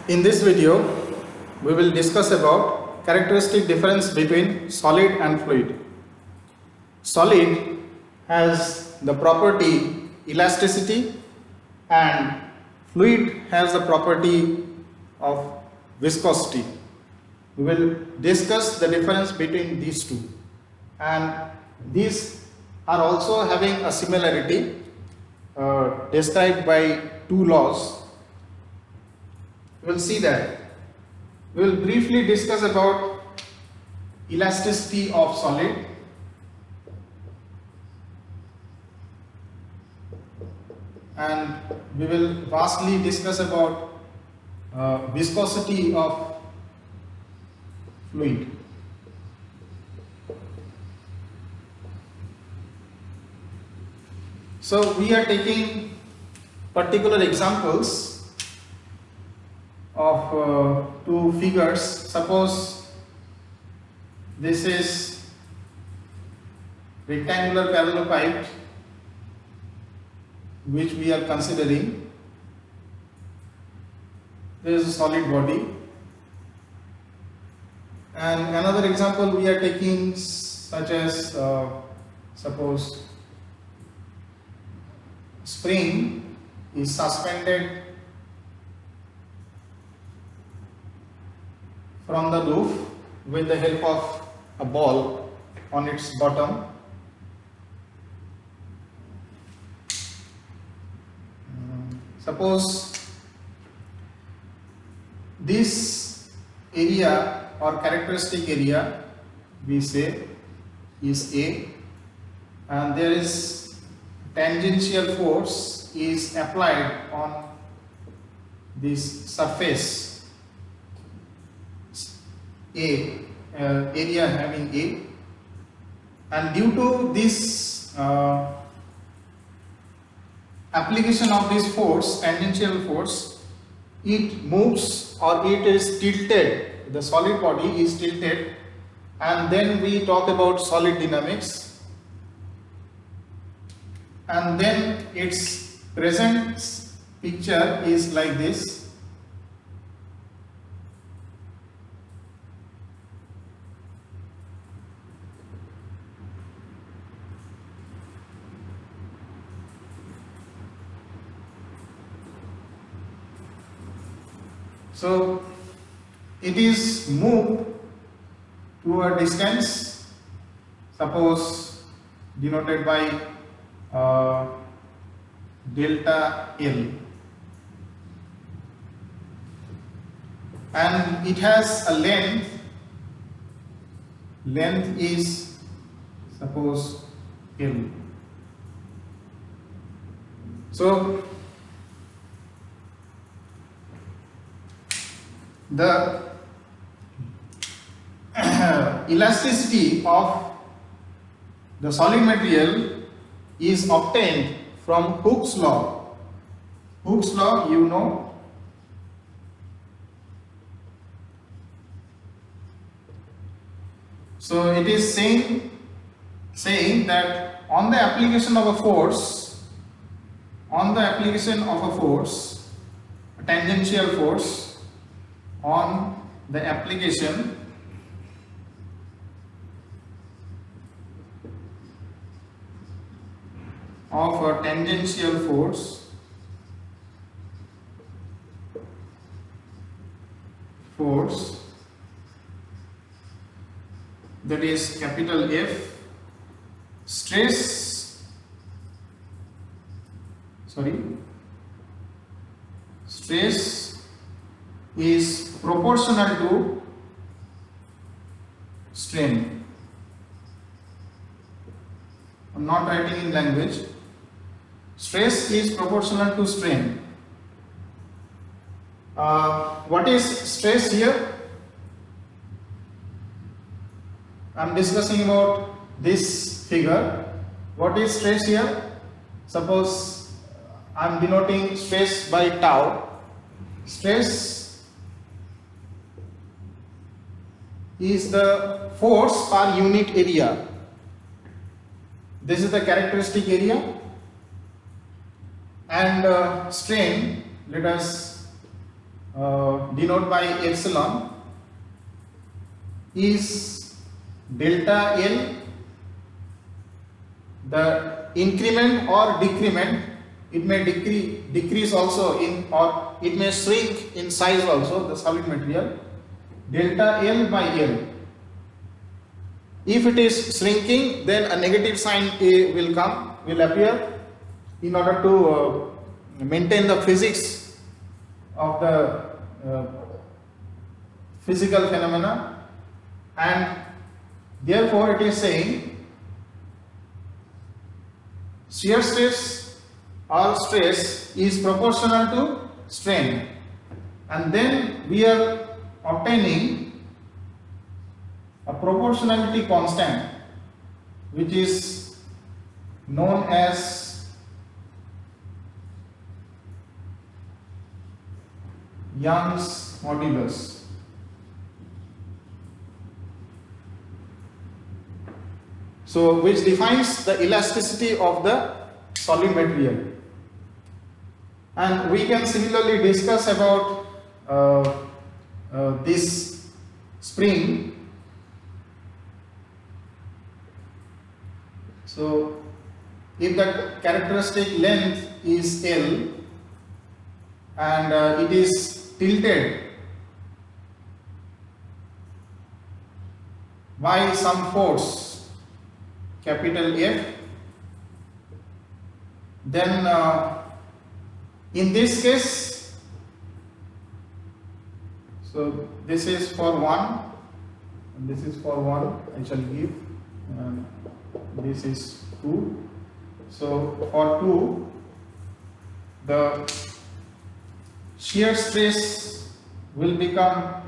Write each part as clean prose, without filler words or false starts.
In this video, we will discuss about characteristic difference between solid and fluid. Solid has the property elasticity and fluid has the property of viscosity. We will discuss the difference between these two, and these are also having a similarity described by two laws. We will see that. We will briefly discuss about elasticity of solid, and we will vastly discuss about viscosity of fluid. So we are taking particular examples of two figures. Suppose this is rectangular parallelepiped which we are considering. There is a solid body, and another example we are taking such as suppose spring is suspended from the roof with the help of a ball on its bottom. Suppose this area or characteristic area we say is A, and there is tangential force is applied on this surface A, area having A, and due to this application of this force, tangential force, it moves or it is tilted, the solid body is tilted, and then we talk about solid dynamics, and then its present picture is like this. So it is moved to a distance, suppose denoted by delta L, and it has a length is suppose L. So the elasticity of the solid material is obtained from Hooke's law. Hooke's law, you know. So it is saying that on the application of a force, a tangential force, on the application of a tangential force that is capital F, stress is proportional to strain. I am not writing in language. Stress is proportional to strain. What is stress here? I am discussing about this figure. What is stress here? Suppose I am denoting stress by tau. Stress is the force per unit area. This is the characteristic area, and strain, let us denoted by epsilon is delta L, the increment or decrement. It may decrease also in, or it may shrink in size also, the solid material, delta L by L. If it is shrinking, then a negative sign will appear in order to maintain the physics of the physical phenomena, and therefore it is saying shear stress or stress is proportional to strain, and then we are obtaining a proportionality constant which is known as Young's modulus. So, which defines the elasticity of the solid material, and we can similarly discuss about this spring. So, if the characteristic length is L and it is tilted by some force capital F, then in this case, so this is for 1 and this is for 1, I shall give, and this is 2. So for 2, the shear stress will become,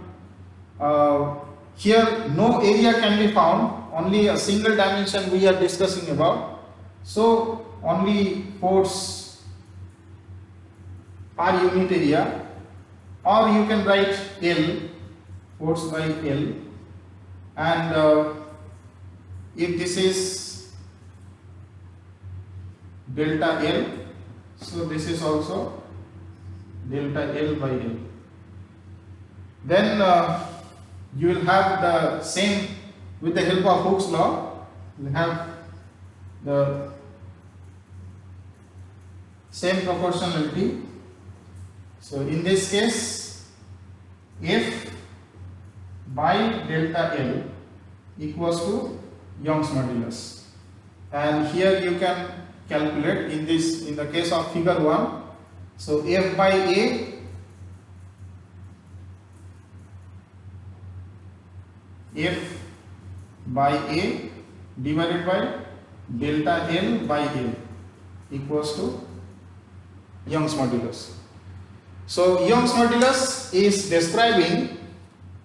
here no area can be found, only a single dimension we are discussing about. So only force per unit area, or you can write L, force by L, and if this is delta L, so this is also delta L by L. Then you will have the same, with the help of Hooke's law, you will have the same proportionality. So in this case, F by delta L equals to Young's modulus, and here you can calculate in the case of figure 1. So F by A divided by delta L by L equals to Young's modulus. So Young's modulus is describing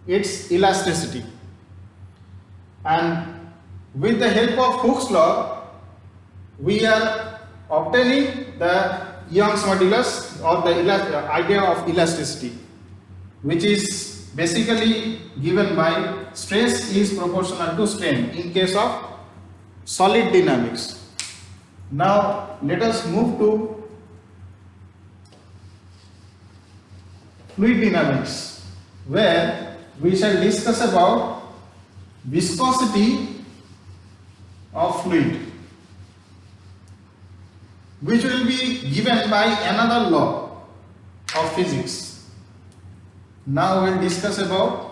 its elasticity, and with the help of Hooke's law we are obtaining the Young's modulus, or the idea of elasticity, which is basically given by stress is proportional to strain in case of solid dynamics. Now let us move to fluid dynamics, where we shall discuss about viscosity of fluid, which will be given by another law of physics. Now we will discuss about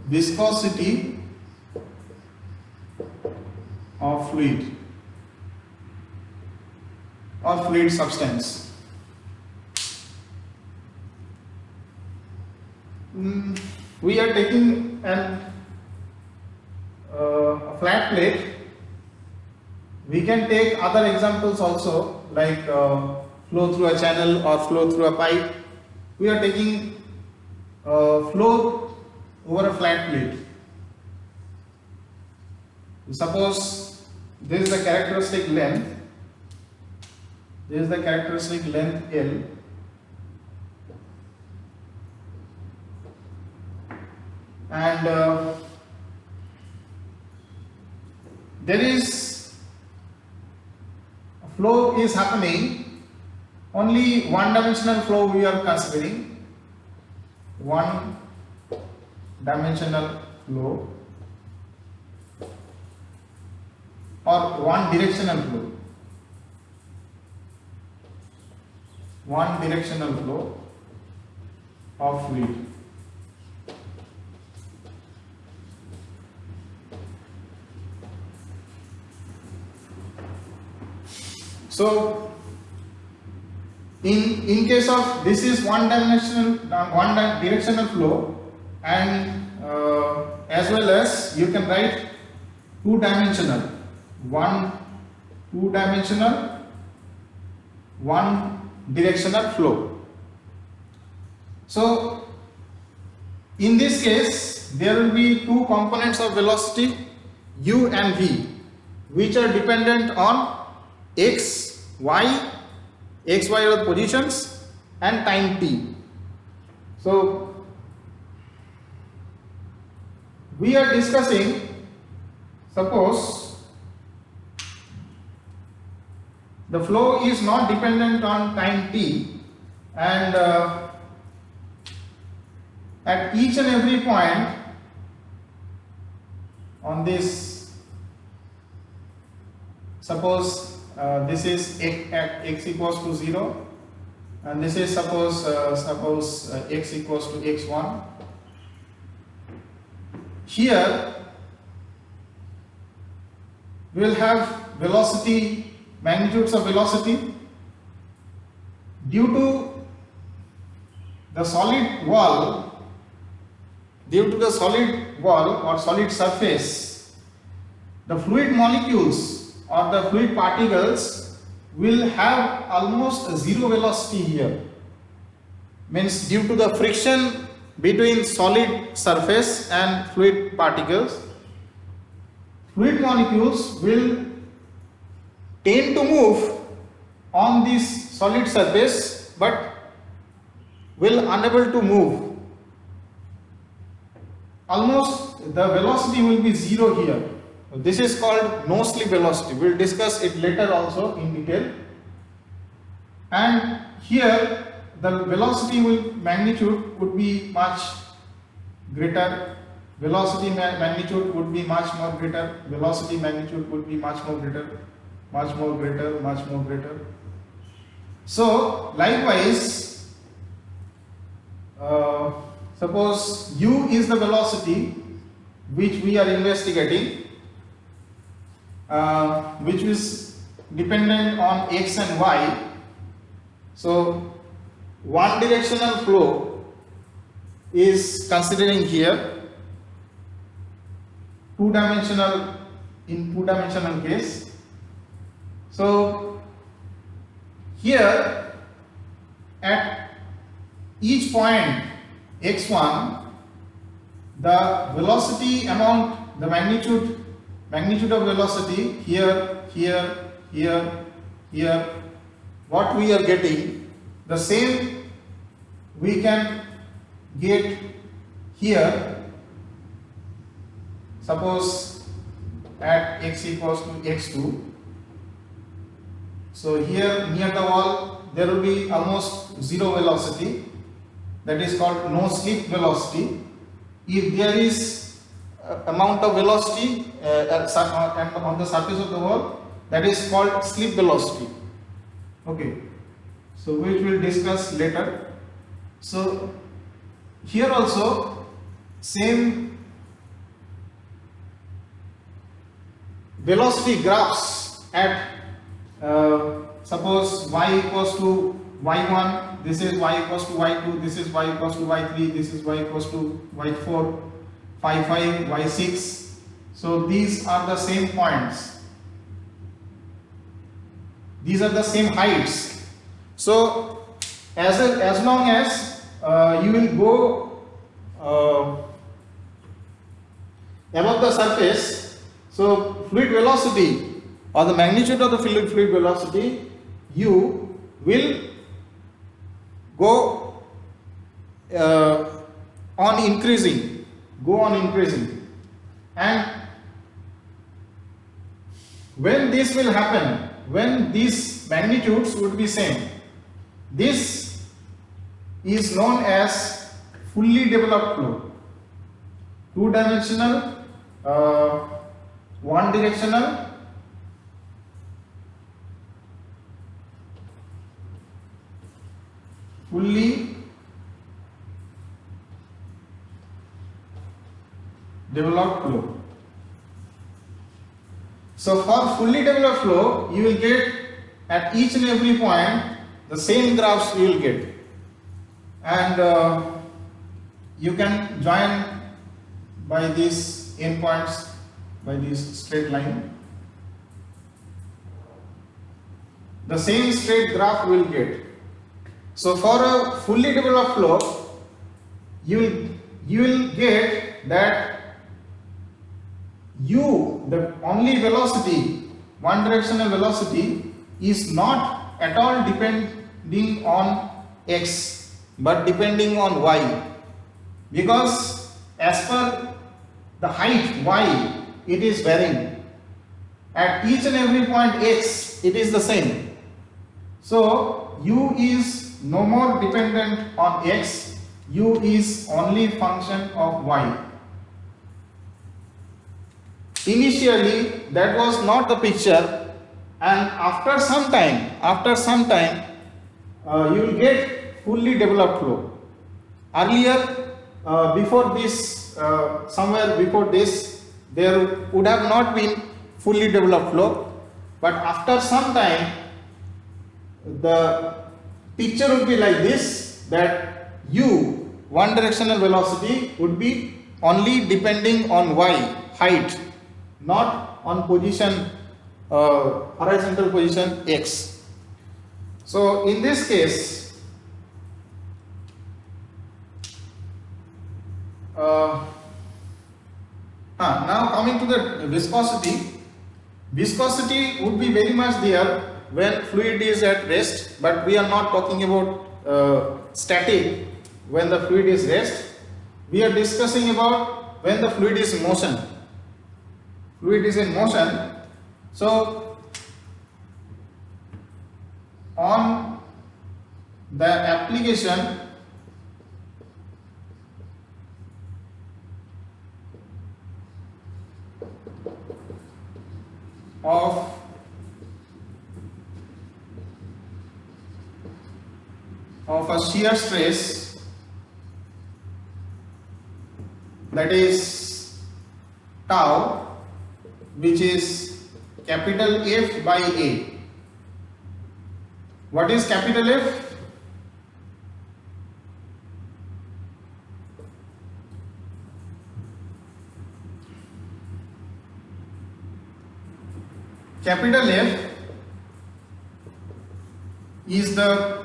viscosity of fluid or fluid substance. We are taking a flat plate. We can take other examples also, like flow through a channel or flow through a pipe. We are taking flow over a flat plate. Suppose this is the characteristic length. This is the characteristic length L. And there is a flow is happening, only one dimensional flow we are considering, one dimensional flow or one directional flow, one directional flow of fluid. So in case of this is one dimensional directional flow, and as well as you can write two dimensional, one directional flow. So in this case there will be two components of velocity, u and v, which are dependent on x, y are the positions, and time t. So we are discussing, suppose the flow is not dependent on time t, and at each and every point on this, suppose this is at x equals to 0, and this is suppose x equals to x1. Here we will have velocity, magnitudes of velocity due to the solid wall or solid surface. The fluid molecules or the fluid particles will have almost zero velocity here, means due to the friction between solid surface and fluid particles, fluid molecules will tend to move on this solid surface but will unable to move. Almost the velocity will be zero here. This is called no slip velocity. We will discuss it later also in detail. And here the velocity magnitude would be much greater. Velocity magnitude would be much more greater. Velocity magnitude would be much more greater, much more greater, much more greater. So likewise, suppose u is the velocity which we are investigating, which is dependent on x and y. So one directional flow is considering here, in two dimensional case. So here at each point x1, the velocity amount, the magnitude of velocity here, what we are getting, the same we can get here. Suppose at x equals to x2. So here near the wall there will be almost zero velocity, that is called no slip velocity. If there is amount of velocity on the surface of the wall, that is called slip velocity. Okay, so which we will discuss later. So here also same velocity graphs at suppose y equals to y1, this is y equals to y2, this is y equals to y3, this is y equals to y4, y5, y6. So these are the same points, these are the same heights. So as long as you will go above the surface, so fluid velocity or the magnitude of the fluid velocity u will go on increasing, and when this will happen, when these magnitudes would be same. This is known as fully developed flow. Two-dimensional, one-directional, fully developed flow. So for fully developed flow, you will get at each and every point the same graphs you will get, and you can join by these endpoints by this straight line. The same straight graph you will get. So for a fully developed flow, you will get that the only velocity, one directional velocity, is not at all depending on x but depending on y, because as per the height y it is varying. At each and every point x it is the same. So u is no more dependent on x, u is only function of y. Initially that was not the picture, and after some time you will get fully developed flow. Earlier, before this, somewhere before this, there would have not been fully developed flow, but after some time the picture would be like this, that u, one directional velocity, would be only depending on y, height, not on position, horizontal position x. So in this case, now coming to the viscosity would be very much there when fluid is at rest, but we are not talking about static when the fluid is rest. We are discussing about when the fluid is in motion. Fluid is in motion. So on the application of a shear stress, that is tau, which is capital F by A. What is capital F? Capital F is the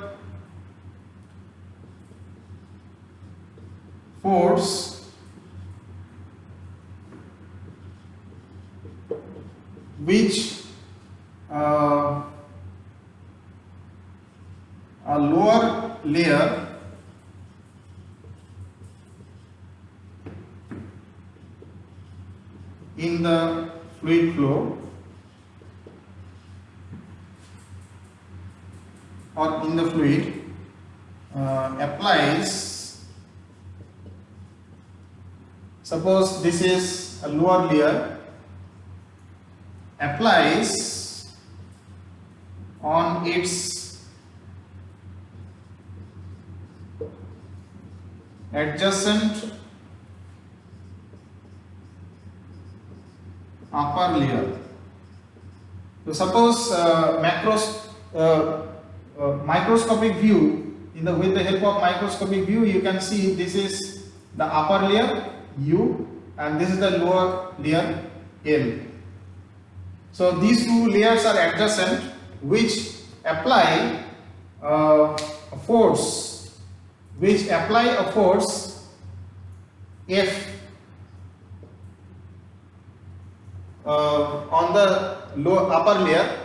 force which a lower layer in the fluid flow or in the fluid applies. Suppose this is a lower layer, applies on its adjacent upper layer. So suppose microscopic view, with the help of microscopic view you can see this is the upper layer U and this is the lower layer L. So these two layers are adjacent, which apply a force, F on the upper layer.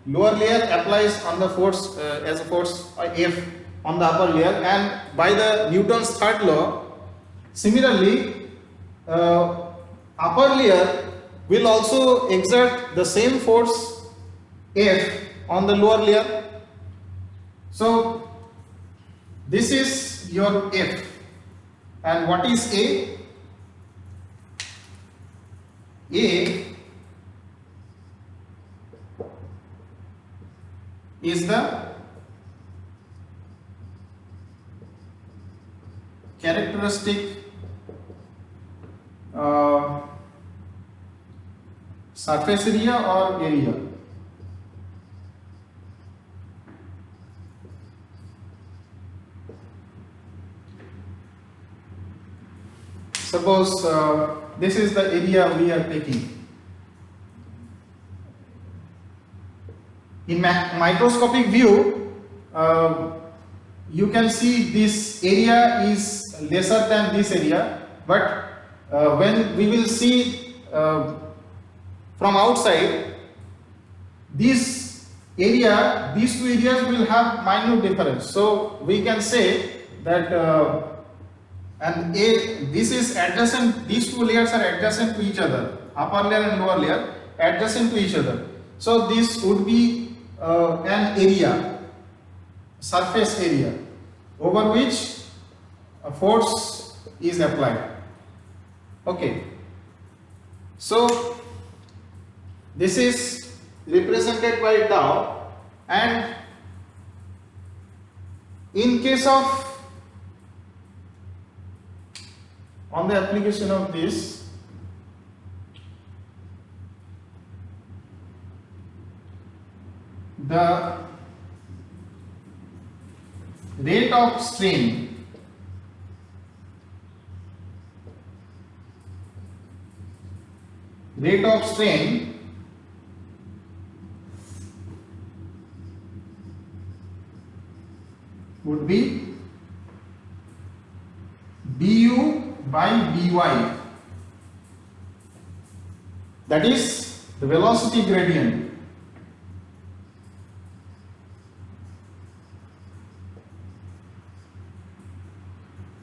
Lower layer applies on the force as a force F on the upper layer, and by the Newton's third law, similarly upper layer will also exert the same force F on the lower layer. So this is your F, and what is A? A is the characteristic surface area or area. Suppose this is the area we are taking. In microscopic view, you can see this area is lesser than this area, but when we will see from outside, these two areas will have minute difference. So we can say that this is adjacent, these two layers are adjacent to each other, upper layer and lower layer adjacent to each other. So this would be an area, surface area, over which a force is applied. Okay, so this is represented by tau, and in case of on the application of this, the rate of strain would be du by dy, that is the velocity gradient.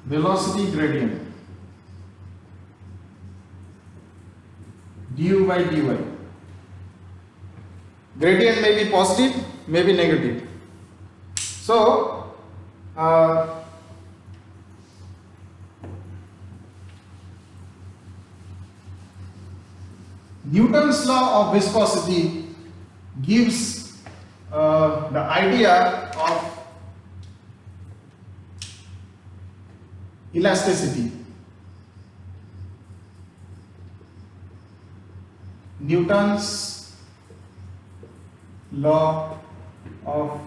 Velocity gradient du by dy. Gradient may be positive, may be negative. So Newton's law of viscosity gives the idea of elasticity. Newton's law of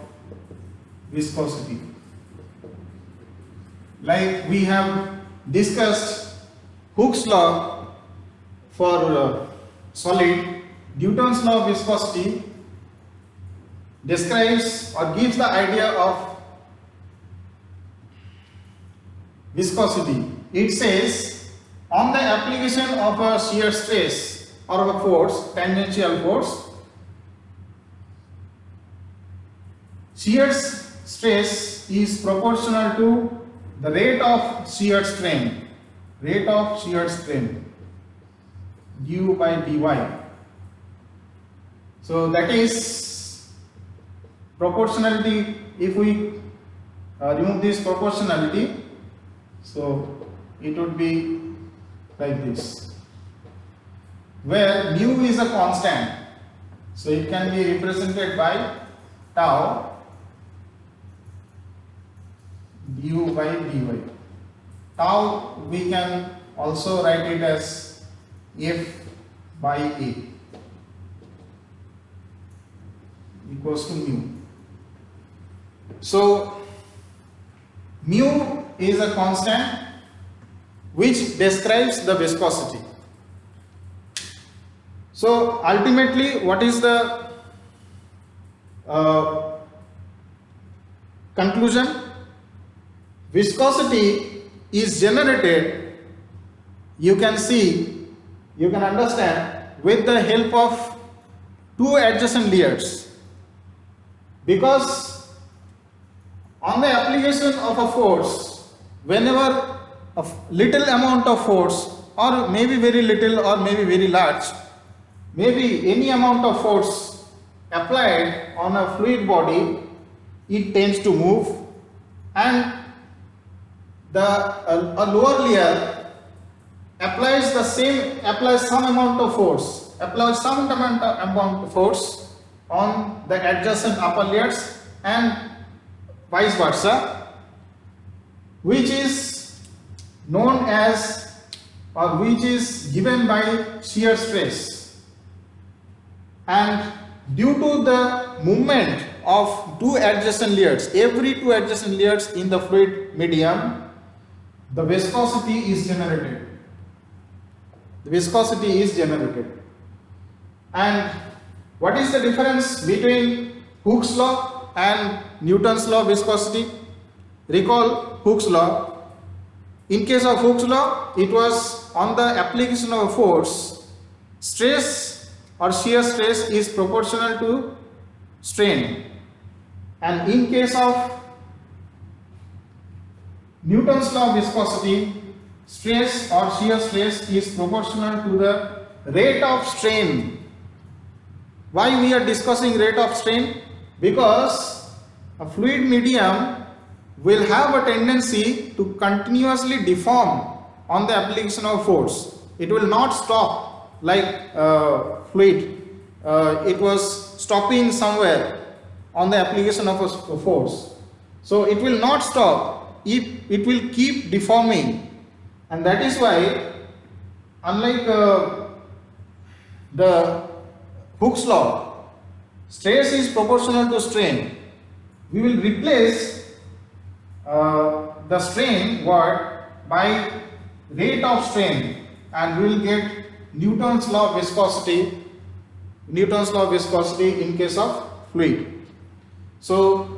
viscosity. Like we have discussed Hooke's law for solid, Newton's law of viscosity describes or gives the idea of viscosity. It says on the application of a shear stress or of a force, tangential force, shear stress is proportional to the rate of shear strain, du by dy. So that is proportionality. If we remove this proportionality, so it would be like this, where mu is a constant, so it can be represented by tau du by dy. Tau we can also write it as F by A equals to mu. So mu is a constant which describes the viscosity. So ultimately, what is the conclusion? Viscosity is generated, you can see, you can understand, with the help of two adjacent layers, because on the application of a force, whenever a little amount of force, or maybe very little or maybe very large, maybe any amount of force applied on a fluid body, it tends to move, and a lower layer applies some amount of force, on the adjacent upper layers and vice versa, which is known as, or which is given by shear stress. And due to the movement of two adjacent layers, every two adjacent layers in the fluid medium, the viscosity is generated. And what is the difference between Hooke's law and Newton's law of viscosity? Recall Hooke's law. In case of Hooke's law, it was on the application of a force, stress or shear stress is proportional to strain. And in case of Newton's law of viscosity, stress or shear stress is proportional to the rate of strain. Why we are discussing rate of strain? Because a fluid medium will have a tendency to continuously deform on the application of force. It will not stop like fluid. It was stopping somewhere on the application of a force. So it will not stop. It will keep deforming, and that is why, unlike the Hooke's law, stress is proportional to strain, we will replace the strain word by rate of strain, and we will get Newton's law of viscosity. Newton's law of viscosity in case of fluid. So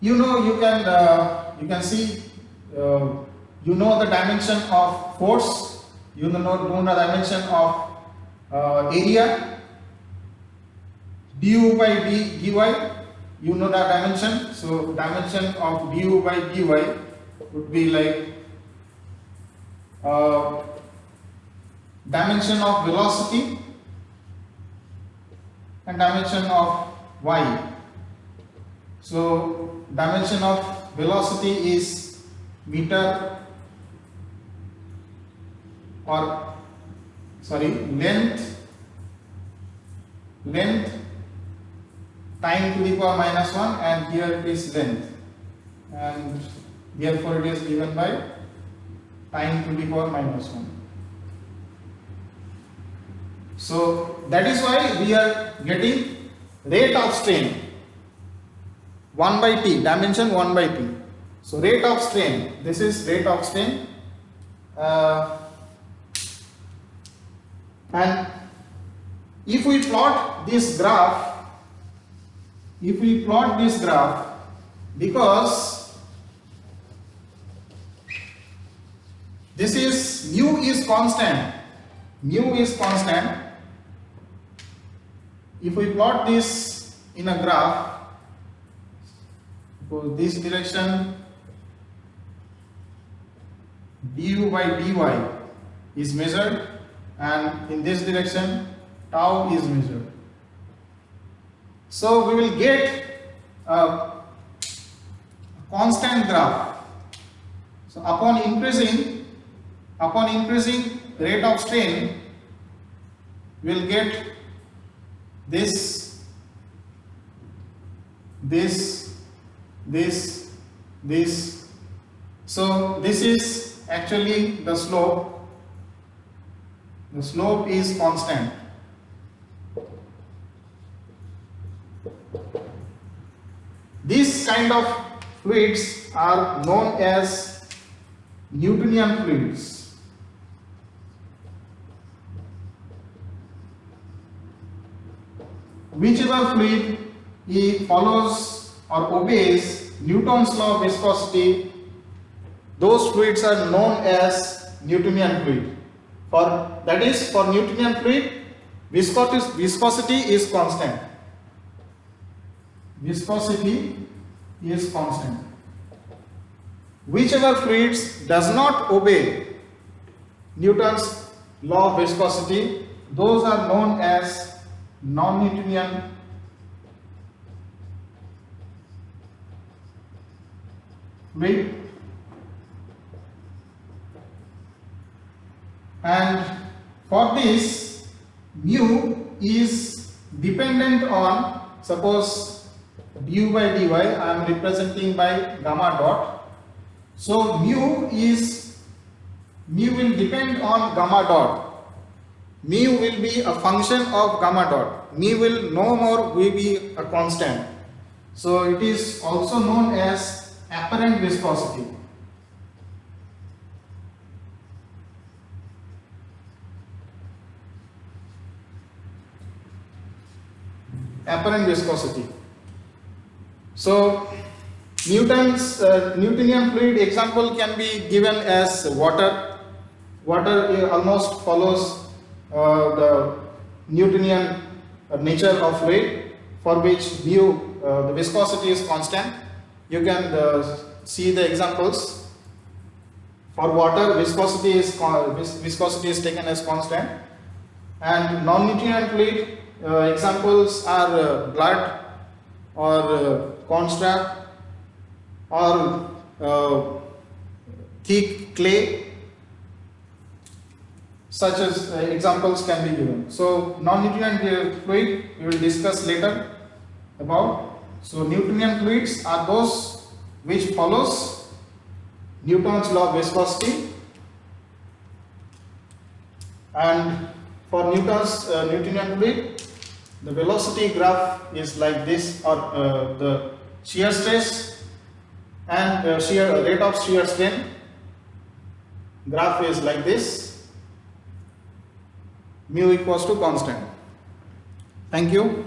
you can see, you know the dimension of force, you know the dimension of area, du by dy, you know the dimension. So dimension of du by dy would be like dimension of velocity and dimension of y. So dimension of velocity is meter, or length time to the power minus 1, and here it is length, and therefore it is given by time to the power minus 1. So that is why we are getting rate of strain 1 by t, dimension 1 by t. So rate of strain, this is rate of strain, and if we plot this graph, because this is mu is constant, if we plot this in a graph, so this direction du by dy is measured, and in this direction tau is measured. So we will get a constant graph. So upon increasing rate of strain, we will get this. So this is actually the slope. The slope is constant. These kind of fluids are known as Newtonian fluids. Whichever fluid follows or obeys Newton's law of viscosity, those fluids are known as Newtonian fluid. For Newtonian fluid, viscosity is constant. Whichever fluids does not obey Newton's law of viscosity, those are known as non-Newtonian fluid, and for this mu is dependent on, suppose du by dy I am representing by gamma dot, so mu will depend on gamma dot. Mu will be a function of gamma dot. Mu will no more will be a constant. So it is also known as apparent viscosity. Apparent viscosity. So Newtonian fluid example can be given as water. Water almost follows the Newtonian nature of fluid, for which mu the viscosity is constant. You can see the examples. For water, viscosity is taken as constant, and non-Newtonian fluid examples are blood or cornstarch or thick clay. Such as examples can be given. So non-Newtonian fluid we will discuss later about. So Newtonian fluids are those which follows Newton's law of viscosity, and for Newtonian fluid, the velocity graph is like this, or the shear stress and rate of shear strain graph is like this, mu equals to constant. Thank you.